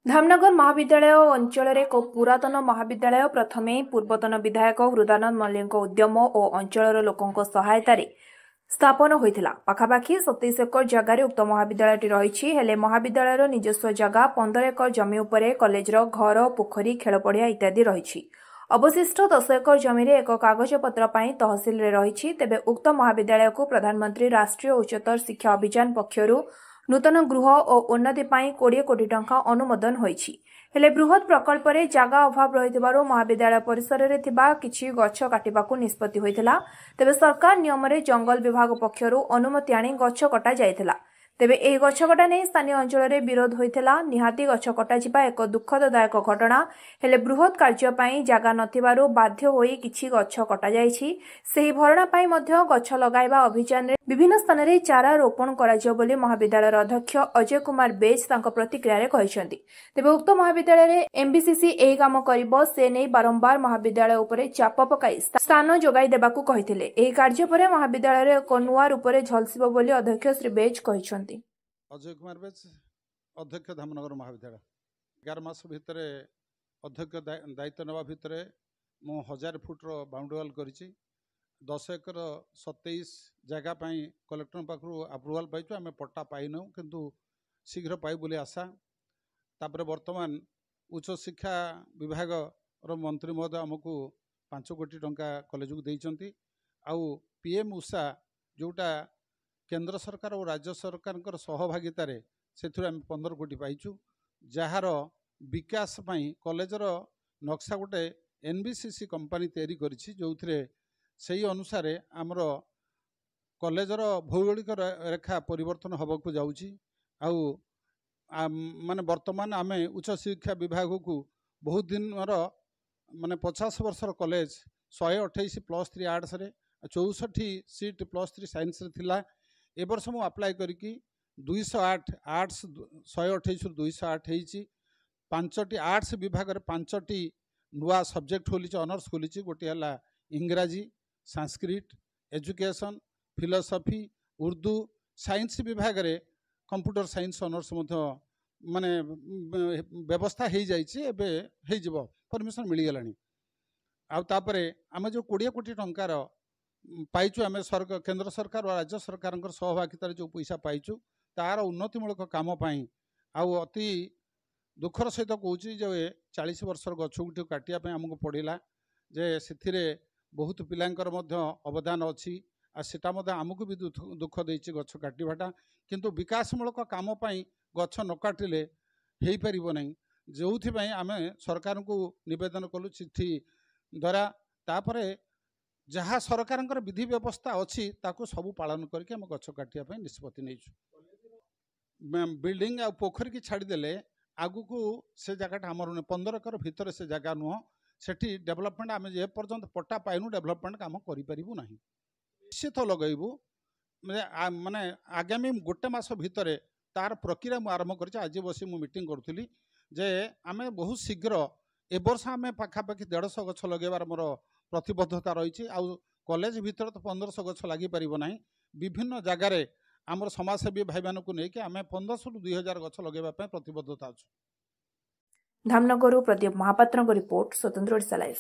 धामनगर महाविद्यालय अंचल एक पुरातन महाविद्यालय प्रथमे पूर्वतन विधायक हृदानंद मल्लिक उद्यम और अंचल लोकों सहायतार स्थापन होता पाखापाखि 27 एकर जगार उक्त महाविद्यालय रही महाविद्यालय निजस्व जगह 15 एकर जमी उपर कॉलेजर घर पोखरी खेलपड़िया इत्यादि रही अवशिष्ट 10 एकर जमी एक कागजपत्र तहसिल रही तेबे उक्त महाविद्यालय को प्रधानमंत्री राष्ट्रीय उच्चतर शिक्षा अभियान पक्षर नूतन गृह और उन्नति 20 कोटी टंका अनुमोदन होईछि। हेले बृहत प्रकल्प रे जागा अभाव रहितबारु महाविद्यालय परिसर रे थिबा किछि गछ काटिबाकू निष्पत्ति होइथिला। तेबे सरकार नियम रे जंगल विभाग पक्षरु अनुमति आनी गछ कटा जायथिला। तेबे एही गछ कटा नै स्थानीय अंचल रे विरोध होइथिला। निहाती गछ कटा जिबा एक दुखददायक घटना। हेले बृहत कार्य पई जागा नथिबारु बाध्य होई किछि गछ कटा जायछि। सेही भरणा पई मध्य गछ लगाइबा अभियान रे विभिन्न स्थान रे चारा रोपण कराजियो बोली महाविद्यालय अध्यक्ष अजय कुमार बेज तांको प्रतिक्रिया रे कहिसेंती। तेबे उक्त महाविद्यालय रे एमबीसीसी एही काम करिबो से नै बारंबार महाविद्यालय उपरे चाप पकाई स्थान जोगाई देबाकू कहिथिले। एही कार्य परे महाविद्यालय रे एक नुआ रूप रे झलसिबो बोली अध्यक्ष श्री बेज कहिसेंती। अजय कुमार बेज अध्यक्ष धामनगर महाविद्यालय 11 मास भितर अध्यक्ष दायित्व नेवा भितर मु 1000 फुट बाउंड्री वाल करिछि 10 एकर 27 जगह कलेक्टर पाखु अप्रुवाल पाइछु आम पट्टा पाइनु किंतु शीघ्र पाइ बोली आशा तापर वर्तमान उच्च शिक्षा विभाग मंत्री महोदय आमको 5 कोटी टंका कॉलेज को देइचंती आउ पीएम उषा जोटा केंद्र सरकार और राज्य सरकार सहभागितार से 15 कोटी पाइचु जार विकास कॉलेजर नक्शा गोटे एनबीसीसी कंपनी तैयारी करिछि जो सही अनुसार आमर कॉलेजर भौगोलिक रेखा परिवर्तन होबाकू जाउछि आउ माने वर्तमान आम उच्च शिक्षा विभाग को बहुत दिन माने 50 वर्षर कॉलेज 128+3 आर्ट्स रे 64 सीट +3 साइंस रे थिला ए वर्ष मु अप्लाई करिकी 208 आर्ट्स 128 रु 208 हेछि 5टी आर्ट्स विभाग रे 5टी नुआ सब्जेक्ट खोली ऑनर्स खोली गोटे हला इंग्राजी Sanskrit education philosophy Urdu science विभाग रे कंप्यूटर साइंस ऑनर्स माने व्यवस्था हो जाइए परमिशन मिल गलानी आउ तापरे आम जो 20 कोटी टंकार पाइचु आम केंद्र सरकार और राज्य सरकार सहभागितार जो पैसा पाइचु तार उन्नतिमूलक काम आउ अति दुखर सहित कहूँ जो 40 वर्षर गछ गुटी काटिया आमको पड़ा जे से बहुत पिलांकर अवदान अच्छी आटा आमको भी दुख देछि गछ काटिबाटा किंतु विकासमूलक काम गछ न काटिले हो पार ना जो आम सरकार को निवेदन कलु चिट्ठी द्वारा तापरे जहाँ सरकार विधि व्यवस्था अच्छी ताकू सबू पालन करके आम गछ काटिया निष्पत्ति नहीं बिल्डिंग आ पोखरी की छाड़देले आगु को से जगह आमर 15 एकर भितर से जगह नुह सेठी डेवलपमेंट आम जे पर्यंत पट्टा पाइनु डेवलपमेंट काम करूँ ना निश्चित लगेबू माने आगामी गोटे मास भितर तार प्रक्रिया मु आरंभ कर आज बसी मु मीटिंग करूली जे आम बहुत शीघ्र ए वर्ष आम पाखापाखि 150 गछ लगेबार मोर प्रतिबद्धता रही आउ कॉलेज भीतर तो 1500 गछ लगी पारिबो नाही विभिन्न जगार आमर समाजसेवी भाई मान को लेकिन आम 1500 रु 2000 गछ लगेबा प्रतिबद्धता अछि। धामनगर प्रदीप महापात्र रिपोर्ट स्वतंत्र ओडिशा लाइव।